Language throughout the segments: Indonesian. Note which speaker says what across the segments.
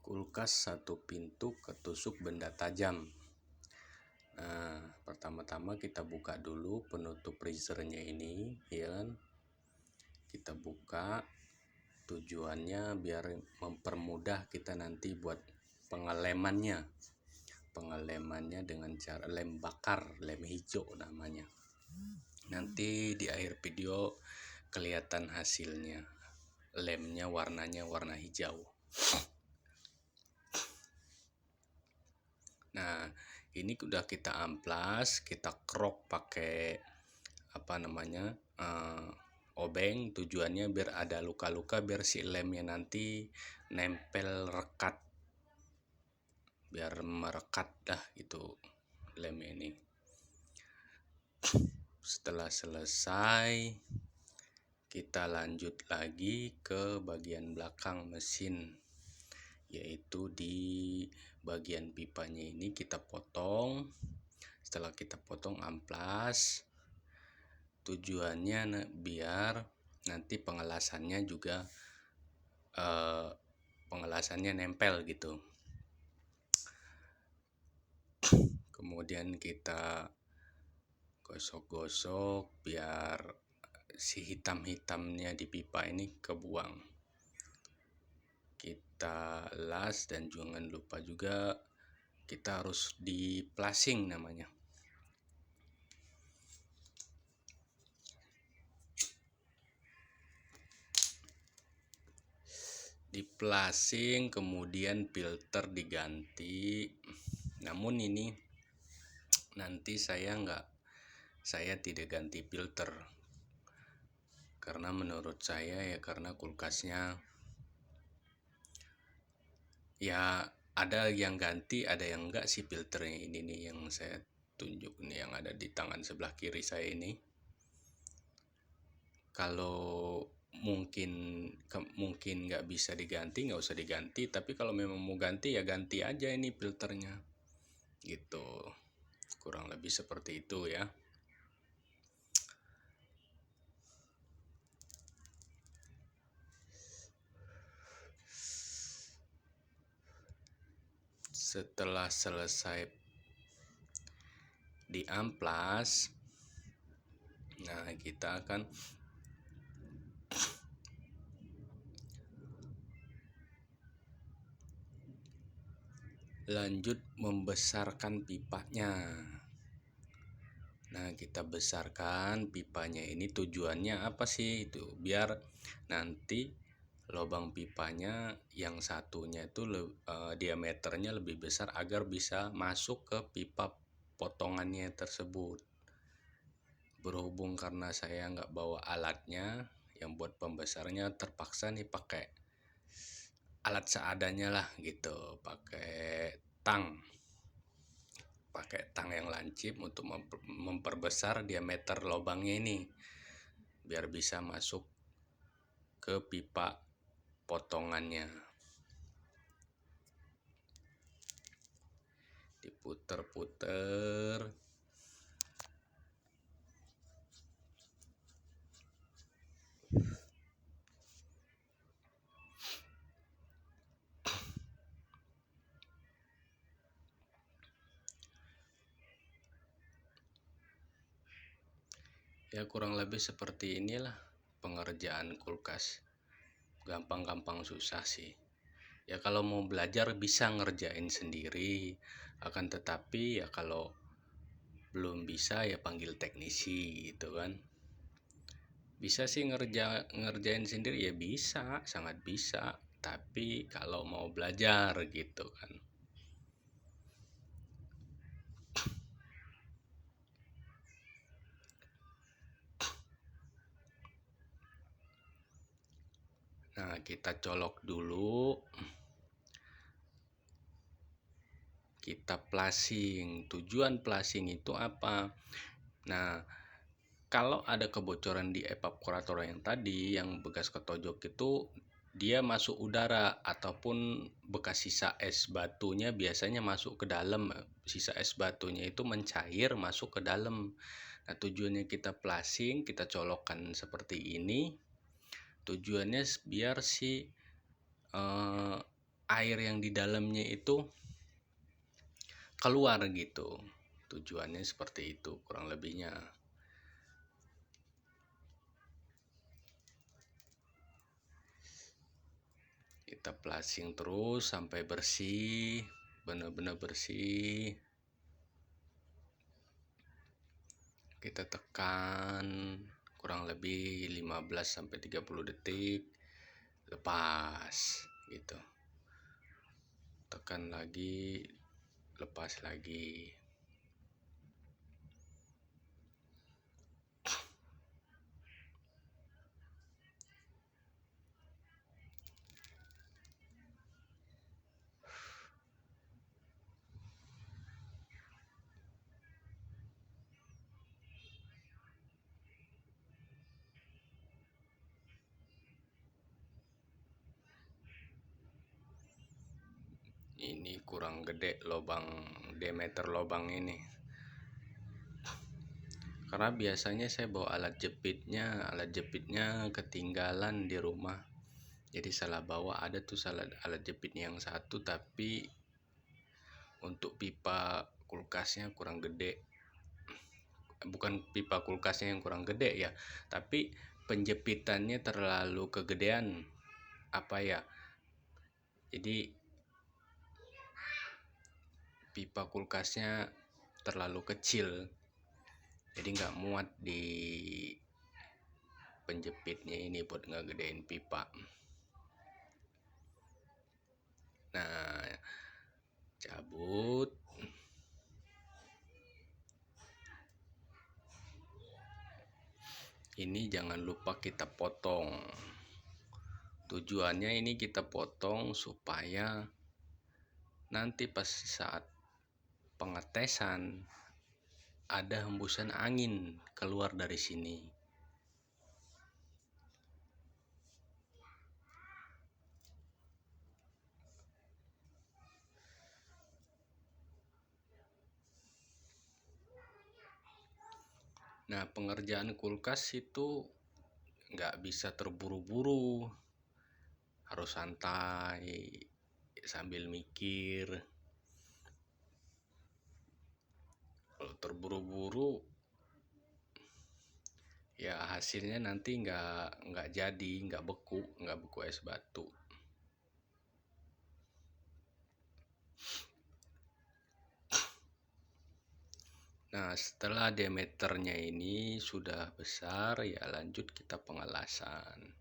Speaker 1: Kulkas satu pintu ketusuk benda tajam. Nah, pertama-tama kita buka dulu penutup freezernya ini, ya kan? Kita buka, tujuannya biar mempermudah kita nanti buat pengelemannya. Pengelemannya dengan cara lem bakar, lem hijau namanya. Nanti di akhir video kelihatan hasilnya. Lemnya warnanya warna hijau. Nah, ini udah kita amplas, kita krok pakai obeng. Tujuannya biar ada luka-luka, biar si lemnya nanti nempel rekat, biar merekat dah gitu lem ini. Setelah selesai, kita lanjut lagi ke bagian belakang mesin, yaitu di bagian pipanya ini kita potong. Setelah kita potong amplas, tujuannya biar nanti pengelasannya juga pengelasannya nempel gitu. Kemudian kita gosok-gosok biar si hitam-hitamnya di pipa ini kebuang. Kita las, dan jangan lupa juga kita harus di plasing namanya. Di plasing, kemudian filter diganti. Namun ini nanti saya tidak ganti filter, karena menurut saya ya, karena kulkasnya ya ada yang ganti, ada yang enggak sih filternya. Ini nih yang saya tunjuk nih, yang ada di tangan sebelah kiri saya ini. Kalau mungkin nggak bisa diganti, nggak usah diganti. Tapi kalau memang mau ganti ya ganti aja ini filternya gitu. Kurang lebih seperti itu ya. Setelah selesai di amplas, nah kita akan lanjut membesarkan pipanya. Nah, kita besarkan pipanya ini, tujuannya apa sih? Itu biar nanti lubang pipanya yang satunya itu diameternya lebih besar, agar bisa masuk ke pipa potongannya tersebut. Berhubung karena saya nggak bawa alatnya yang buat pembesarnya, terpaksa nih pakai alat seadanya lah gitu, pakai tang yang lancip untuk memperbesar diameter lubangnya ini biar bisa masuk ke pipa potongannya. Diputer-puter. Ya kurang lebih seperti inilah pengerjaan kulkas. Gampang-gampang susah sih. Ya kalau mau belajar bisa ngerjain sendiri. Akan tetapi ya kalau belum bisa ya panggil teknisi gitu kan. Bisa sih ngerjain sendiri ya, bisa, sangat bisa. Tapi kalau mau belajar gitu kan. Nah, kita colok dulu. Kita plasing. Tujuan plasing itu apa? Nah, kalau ada kebocoran di evaporator yang tadi, yang bekas ketojok itu, dia masuk udara ataupun bekas sisa es batunya biasanya masuk ke dalam. Sisa es batunya itu mencair masuk ke dalam. Nah, tujuannya kita plasing, kita colokkan seperti ini. Tujuannya biar si air yang di dalamnya itu keluar gitu. Tujuannya seperti itu kurang lebihnya. Kita flushing terus sampai bersih, benar-benar bersih. Kita tekan kurang lebih 15-30 detik, lepas gitu. Tekan lagi, lepas lagi. Ini kurang gede lubang diameter lubang ini, karena biasanya saya bawa alat jepitnya ketinggalan di rumah, jadi salah bawa. Ada tuh alat jepitnya yang satu, tapi untuk pipa kulkasnya kurang gede. Bukan pipa kulkasnya yang kurang gede ya, tapi penjepitannya terlalu kegedean jadi pipa kulkasnya terlalu kecil, jadi nggak muat di penjepitnya ini buat ngegedein pipa. Nah, cabut. Ini jangan lupa kita potong. Tujuannya ini kita potong supaya nanti pas saat pengetesan ada hembusan angin keluar dari sini. Nah, pengerjaan kulkas itu nggak bisa terburu-buru, harus santai sambil mikir. Kalau terburu-buru ya hasilnya nanti nggak jadi, nggak beku es batu. Nah, setelah diameternya ini sudah besar, ya lanjut kita pengelasan.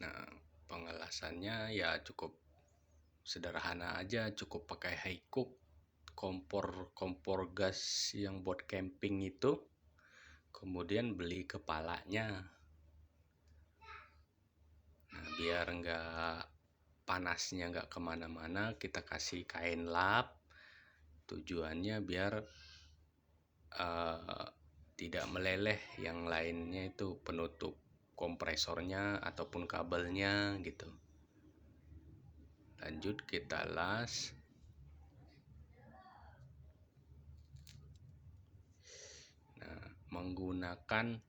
Speaker 1: Nah, pengelasannya ya cukup sederhana aja, cukup pakai Hycook, kompor gas yang buat camping itu. Kemudian beli kepalanya. Nah, biar panasnya nggak kemana-mana, kita kasih kain lap. Tujuannya biar tidak meleleh yang lainnya, itu penutup kompresornya ataupun kabelnya gitu. Lanjut kita las. Nah, menggunakan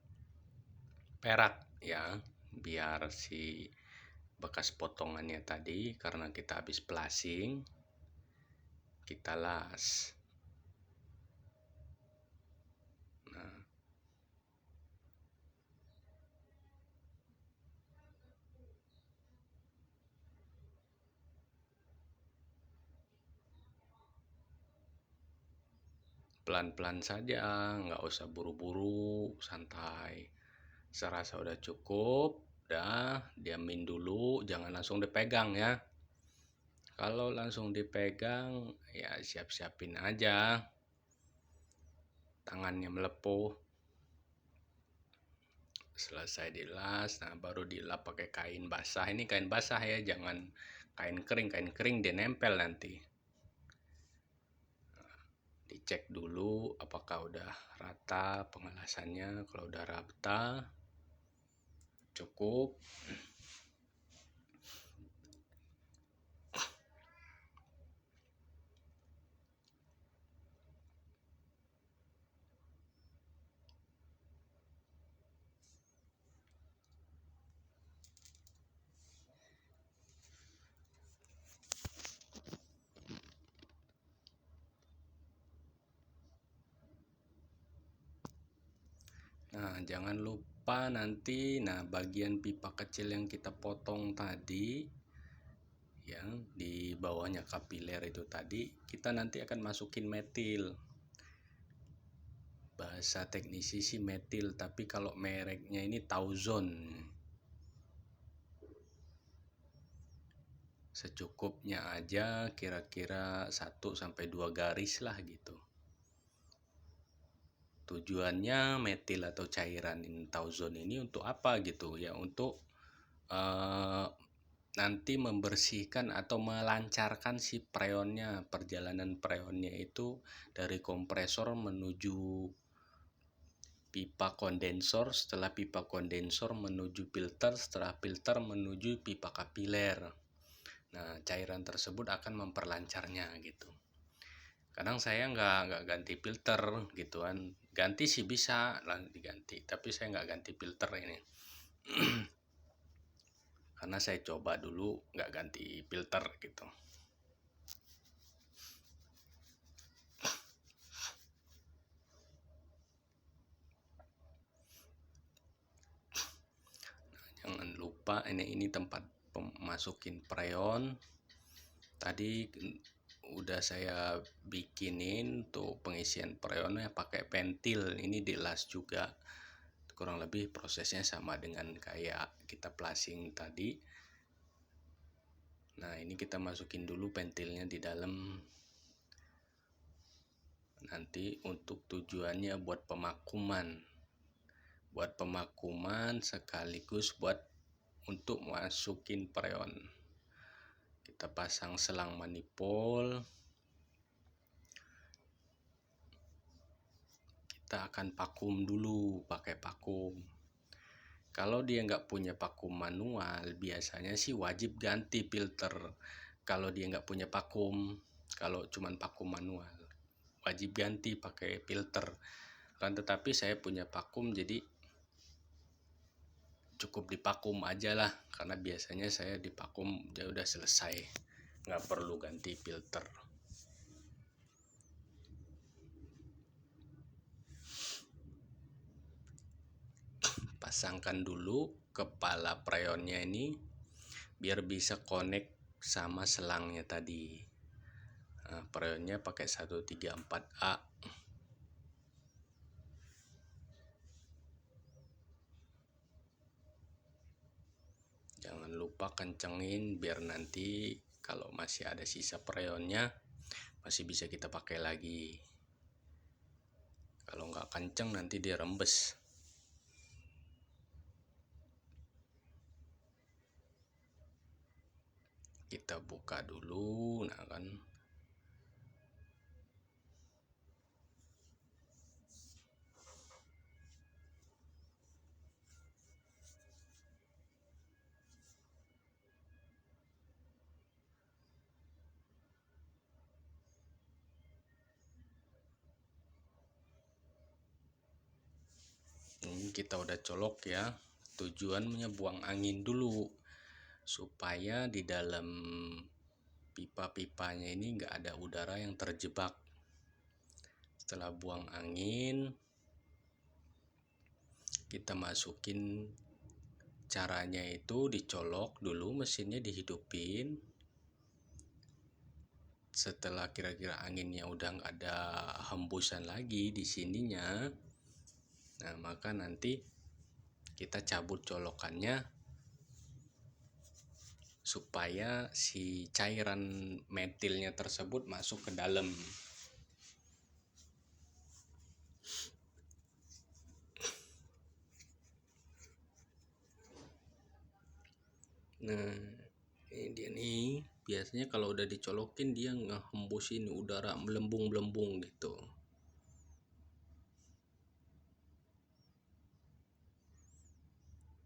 Speaker 1: perak ya, biar si bekas potongannya tadi, karena kita habis plasing, kita las. Nah, pelan-pelan saja, nggak usah buru-buru, santai. Serasa udah cukup, diamin dulu, jangan langsung dipegang ya. Kalau langsung dipegang ya siap-siapin aja tangannya melepuh. Selesai dilas, nah baru dilap pakai kain basah. Ini kain basah ya, jangan kain kering dia nempel nanti. Dicek dulu apakah udah rata pengelasannya. Kalau udah rata cukup, Nah, jangan lupa nanti, bagian pipa kecil yang kita potong tadi, yang di bawahnya kapiler itu tadi, kita nanti akan masukin metil. Bahasa teknisi sih metil, tapi kalau mereknya ini Tauzon. Secukupnya aja, kira-kira 1-2 garis lah gitu. Tujuannya metil atau cairan Tauzon ini untuk apa gitu ya, untuk nanti membersihkan atau melancarkan si preonnya, perjalanan preonnya itu dari kompresor menuju pipa kondensor, setelah pipa kondensor menuju filter, setelah filter menuju pipa kapiler. Nah, cairan tersebut akan memperlancarnya gitu. Kadang saya nggak ganti filter gitu kan, ganti sih bisa lah diganti, tapi saya nggak ganti filter ini. Karena saya coba dulu nggak ganti filter gitu. Jangan lupa ini tempat masukin preon. Tadi udah saya bikinin tuh pengisian preonnya pakai pentil, ini dilas juga. Kurang lebih prosesnya sama dengan kayak kita plasing tadi. Nah, ini kita masukin dulu pentilnya di dalam. Nanti untuk tujuannya buat pemakuman. Buat pemakuman sekaligus buat untuk masukin preon. Kita pasang selang manifold. Kita akan vakum dulu pakai vakum. Kalau dia nggak punya vakum manual, biasanya sih wajib ganti filter. Kalau dia nggak punya vakum, kalau cuman vakum manual, wajib ganti pakai filter. Kan tetapi saya punya vakum, jadi cukup divakum aja lah, karena biasanya saya divakum ya udah selesai, nggak perlu ganti filter. Pasangkan dulu kepala preonnya ini biar bisa connect sama selangnya tadi. Nah, preonnya pakai 134A. Jangan lupa kencengin biar nanti kalau masih ada sisa preonnya masih bisa kita pakai lagi. Kalau nggak kenceng nanti dia rembes. Kita buka dulu, nah kan. Ini kita udah colok ya. Tujuannya buang angin dulu supaya di dalam pipa-pipanya ini nggak ada udara yang terjebak. Setelah buang angin, kita masukin. Caranya itu dicolok dulu, mesinnya dihidupin. Setelah kira-kira anginnya udah nggak ada hembusan lagi di sininya, nah maka nanti kita cabut colokannya supaya si cairan metilnya tersebut masuk ke dalam. Nah, ini dia nih. Biasanya kalau udah dicolokin dia ngehembusin udara melembung-melembung gitu.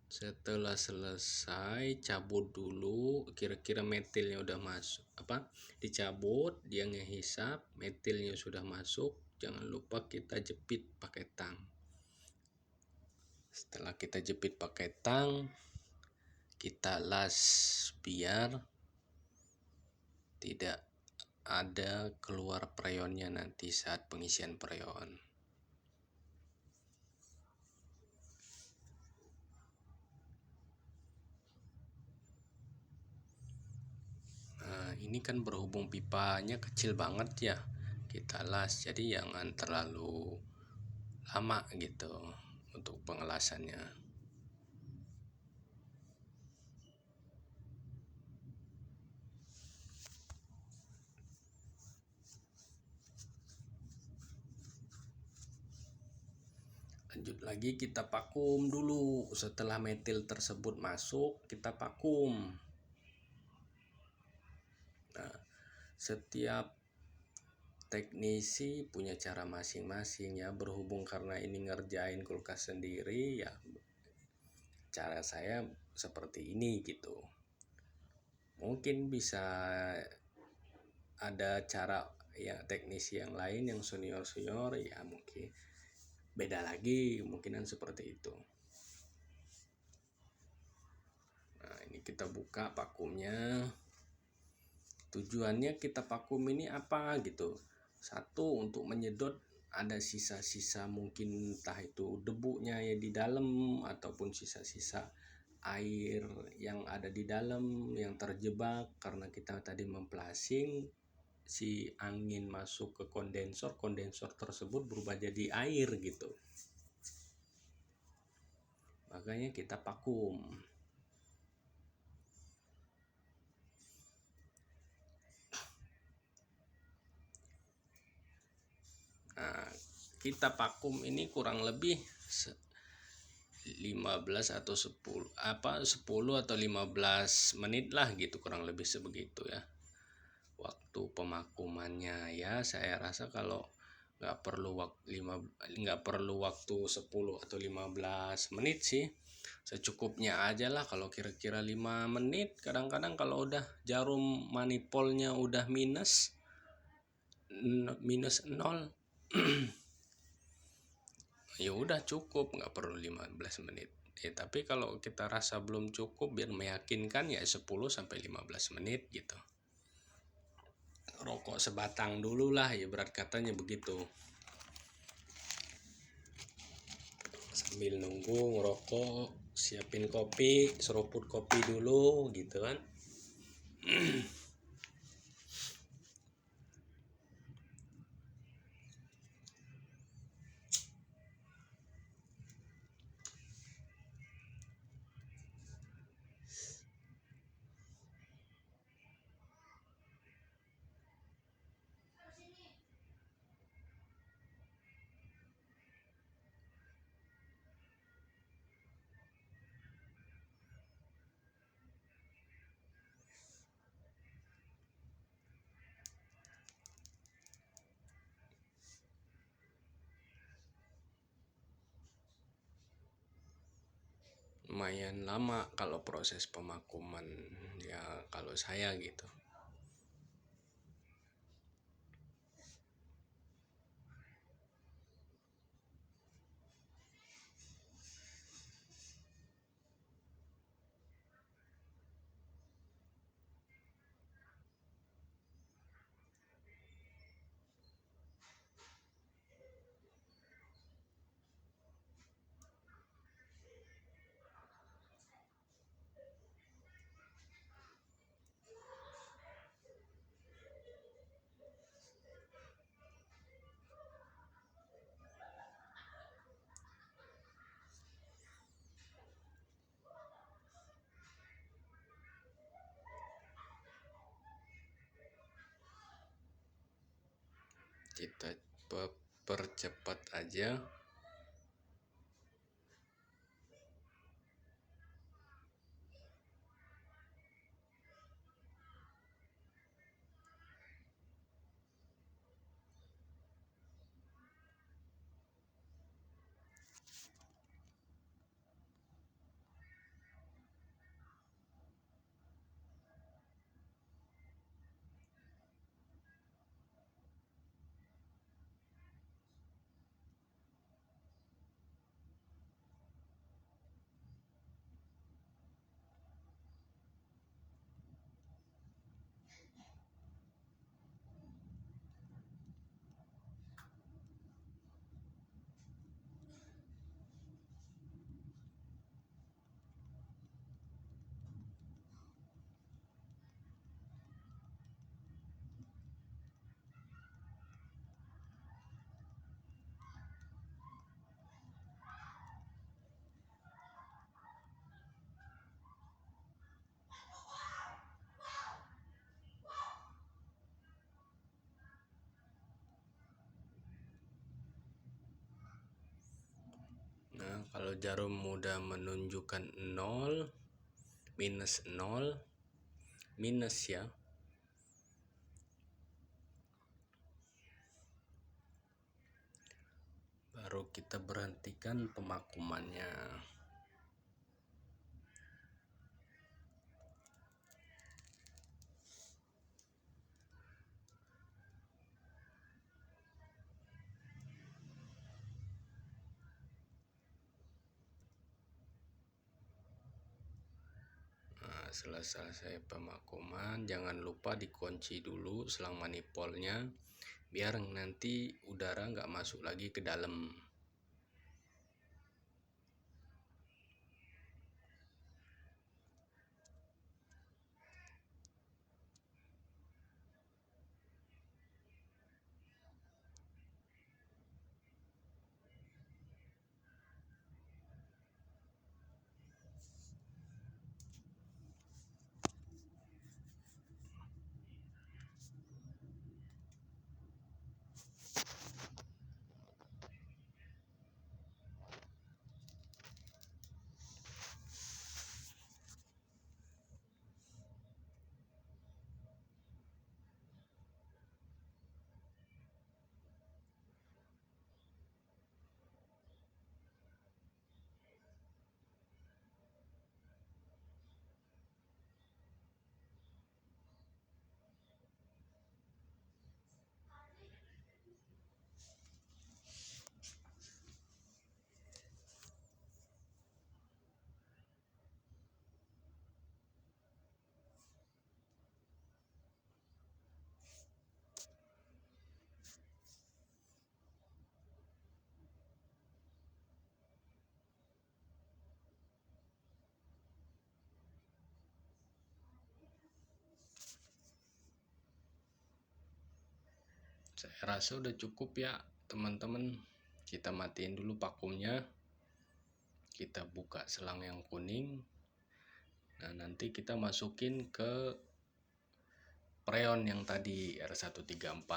Speaker 1: Setelah selesai, cabut dulu, kira-kira metilnya udah masuk, dicabut, dia ngehisap, metilnya sudah masuk. Jangan lupa kita jepit pakai tang. Setelah kita jepit pakai tang, kita las biar tidak ada keluar preonnya nanti saat pengisian preon. ini kan berhubung pipanya kecil banget ya, kita las, jadi jangan terlalu lama gitu untuk pengelasannya. Lanjut lagi, kita vakum dulu. Setelah metil tersebut masuk, kita vakum. Nah, setiap teknisi punya cara masing-masing ya, berhubung karena ini ngerjain kulkas sendiri ya, cara saya seperti ini gitu. Mungkin bisa ada cara ya teknisi yang lain yang senior ya, mungkin beda lagi, kemungkinan seperti itu. Nah, ini kita buka vakumnya. Tujuannya kita vakum ini apa gitu? Satu, untuk menyedot ada sisa-sisa mungkin entah itu debunya ya di dalam, ataupun sisa-sisa air yang ada di dalam yang terjebak karena kita tadi memplasing, si angin masuk ke kondensor tersebut berubah jadi air gitu. Makanya kita vakum. Nah, kita vakum ini kurang lebih 15 atau 10 atau 15 menit lah gitu, kurang lebih sebegitu ya waktu pemakumannya ya. Saya rasa kalau nggak perlu waktu 10 atau 15 menit sih, secukupnya aja lah. Kalau kira-kira 5 menit, kadang-kadang kalau udah jarum manifolnya udah minus 0 ya udah cukup, nggak perlu 15 menit ya. Tapi kalau kita rasa belum cukup, biar meyakinkan ya 10 sampai 15 menit gitu. Rokok sebatang dulu lah ya, berat katanya begitu. Sambil nunggu ngerokok, siapin kopi, seruput kopi dulu gitu kan. Lumayan lama kalau proses pemakuman ya, kalau saya gitu. Kita percepat aja. Nah, kalau jarum udah menunjukkan 0, minus 0, minus ya. Baru kita berhentikan pemakumannya. Setelah selesai pemakuman, jangan lupa dikunci dulu selang manifoldnya biar nanti udara nggak masuk lagi ke dalam. Saya rasa udah cukup ya teman-teman. Kita matiin dulu vakumnya, kita buka selang yang kuning. Nah, nanti kita masukin ke preon yang tadi R134.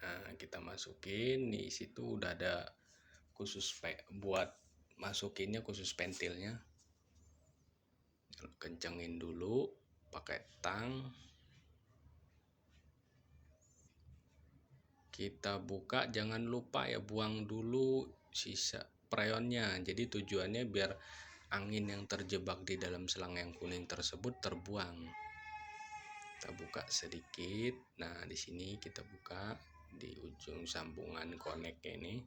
Speaker 1: Nah, kita masukin, di situ udah ada khusus buat masukinnya, khusus ventilnya. Kencengin dulu pakai tang. Kita buka, jangan lupa ya buang dulu sisa preonnya. Jadi tujuannya biar angin yang terjebak di dalam selang yang kuning tersebut terbuang. Kita buka sedikit. Nah, di sini kita buka di ujung sambungan connect ini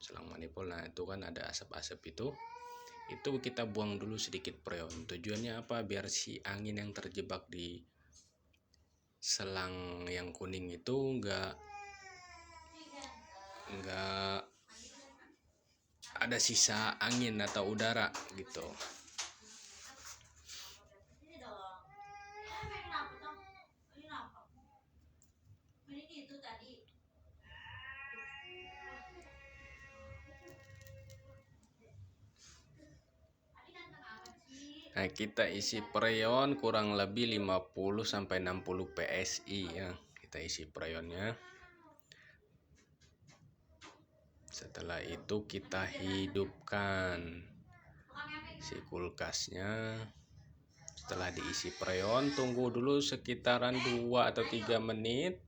Speaker 1: selang manifold. Nah, itu kan ada asap-asap itu kita buang dulu sedikit preon. Tujuannya apa? Biar si angin yang terjebak di selang yang kuning itu enggak ada sisa angin atau udara gitu. Nah, kita isi preon kurang lebih 50 sampai 60 PSI ya. Kita isi preonnya. Setelah itu kita hidupkan si kulkasnya. Setelah diisi preon, tunggu dulu sekitaran 2 atau 3 menit.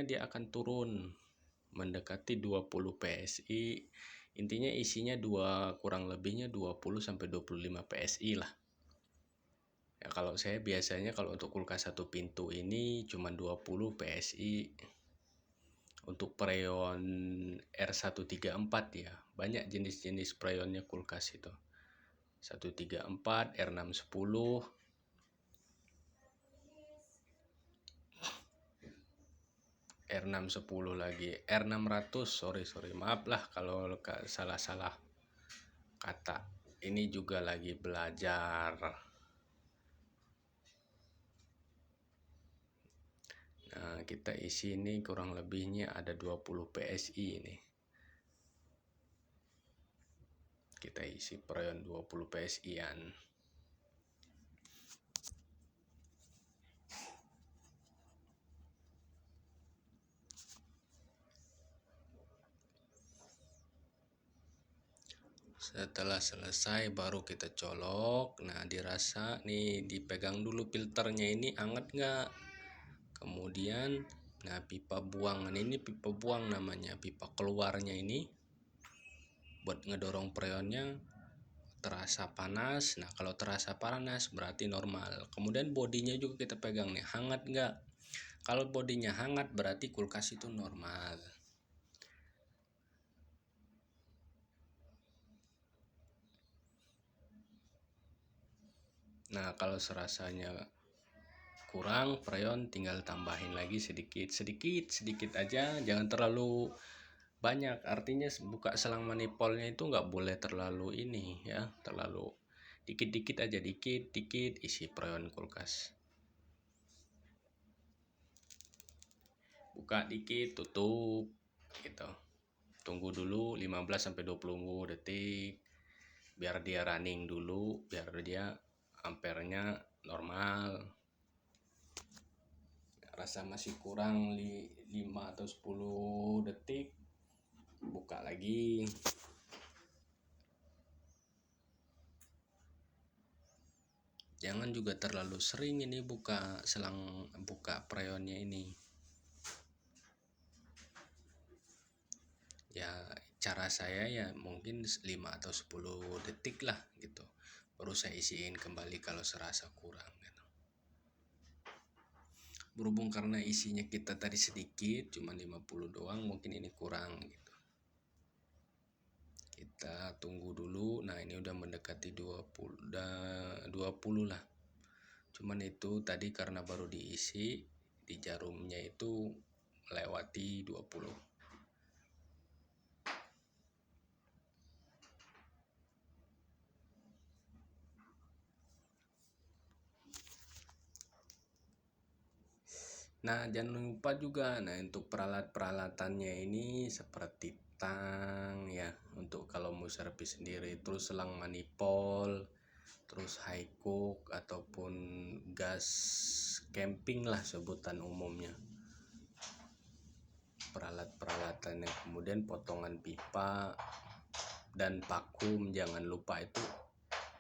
Speaker 1: Dia akan turun mendekati 20 PSI. Intinya isinya kurang lebihnya 20 sampai 25 PSI lah. Ya, kalau saya biasanya kalau untuk kulkas satu pintu ini cuma 20 PSI. untuk freon R134 ya. Banyak jenis-jenis freonnya kulkas itu. 134, R610, R610 lagi, R600, sorry, maaf lah kalau salah-salah kata. Ini juga lagi belajar. Nah, kita isi ini kurang lebihnya ada 20 PSI ini. Kita isi freon 20 PSI-an. Setelah selesai baru kita colok. Nah, dirasa nih, dipegang dulu filternya ini hangat nggak. Kemudian, nah, pipa buangan ini, pipa buang namanya, pipa keluarnya ini buat ngedorong freonnya terasa panas. Nah, kalau terasa panas berarti normal. Kemudian bodinya juga kita pegang nih, hangat nggak. Kalau bodinya hangat berarti kulkas itu normal. Nah, kalau serasanya kurang freon tinggal tambahin lagi sedikit aja, jangan terlalu banyak. Artinya buka selang manifolnya itu nggak boleh terlalu ini ya, terlalu dikit aja, dikit isi freon kulkas. Buka dikit, tutup gitu. Tunggu dulu 15-20 detik biar dia running dulu, biar dia ampernya normal. Rasa masih kurang 5 atau 10 detik, buka lagi. Jangan juga terlalu sering ini buka freonnya ini. Ya, cara saya ya mungkin 5 atau 10 detik lah gitu. Baru saya isiin kembali kalau serasa kurang gitu. Berhubung karena isinya kita tadi sedikit, cuma 50 doang, mungkin ini kurang gitu. Kita tunggu dulu. Nah, ini udah mendekati 20 lah. Cuman itu tadi karena baru diisi, di jarumnya itu melewati 20. Nah, jangan lupa juga, nah, untuk peralatannya ini seperti tang ya, untuk kalau mau servis sendiri, terus selang manifold, terus high cook ataupun gas camping lah sebutan umumnya. Peralatannya, kemudian potongan pipa dan vakum, jangan lupa itu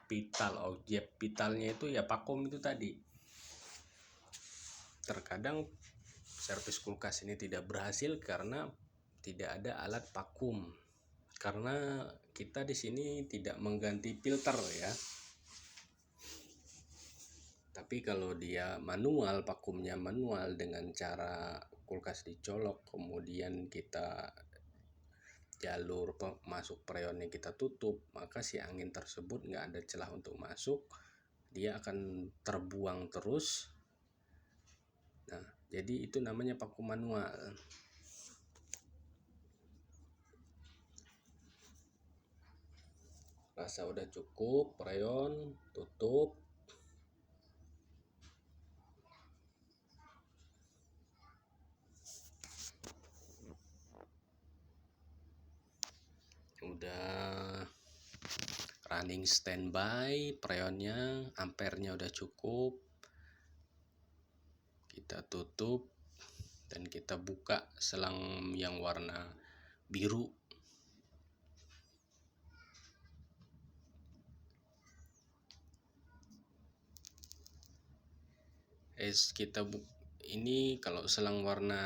Speaker 1: vital, objek vitalnya itu ya vakum itu tadi. Terkadang servis kulkas ini tidak berhasil karena tidak ada alat vakum. Karena kita di sini tidak mengganti filter ya. Tapi kalau dia manual, vakumnya manual dengan cara kulkas dicolok, kemudian kita jalur masuk freonnya kita tutup, maka si angin tersebut nggak ada celah untuk masuk, dia akan terbuang terus. Nah, jadi itu namanya vakum manual. Rasa udah cukup, freon tutup. Udah running standby, freonnya, ampernya udah cukup. Kita tutup dan kita buka selang yang warna biru. Ini kalau selang warna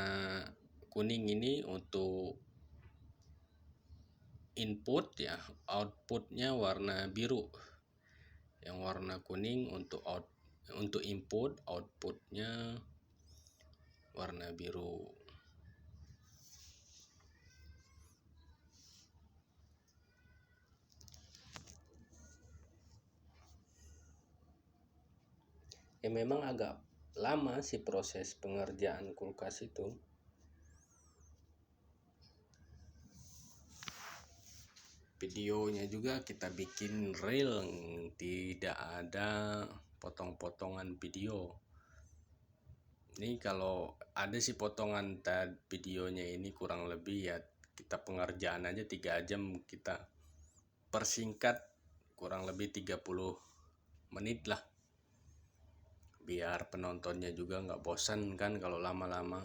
Speaker 1: kuning ini untuk input ya, outputnya warna biru. Yang warna kuning untuk input, outputnya warna biru. Ya memang agak lama sih proses pengerjaan kulkas itu. Videonya juga kita bikin real, tidak ada potong-potongan video. Ini kalau ada sih potongan videonya ini kurang lebih ya kita pengerjaan aja 3 jam kita persingkat kurang lebih 30 menit lah. Biar penontonnya juga nggak bosan kan kalau lama-lama.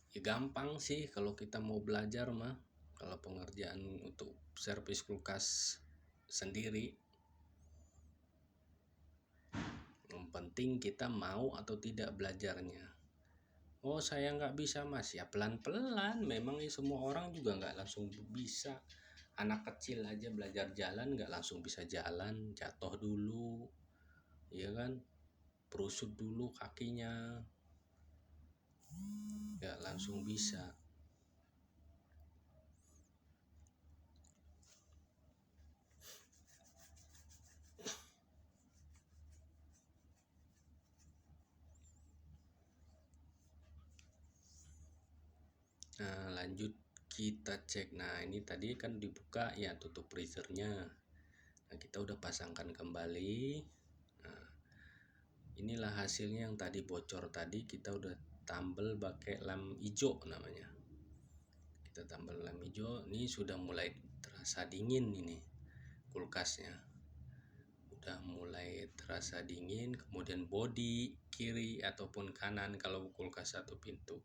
Speaker 1: Ya gampang sih kalau kita mau belajar mah. Kalau pengerjaan untuk servis kulkas sendiri, yang penting kita mau atau tidak belajarnya. Oh saya nggak bisa mas, ya pelan-pelan. Memang semua orang juga nggak langsung bisa. Anak kecil aja belajar jalan nggak langsung bisa jalan, jatuh dulu, ya kan, berusut dulu kakinya, nggak langsung bisa. Nah lanjut kita cek. Nah ini tadi kan dibuka ya tutup freezernya. Nah kita udah pasangkan kembali. Nah inilah hasilnya yang tadi bocor tadi, kita udah tambal pakai lem hijau namanya. Kita tambal lem hijau, ini sudah mulai terasa dingin ini kulkasnya. Udah mulai terasa dingin, kemudian bodi kiri ataupun kanan kalau kulkas satu pintu.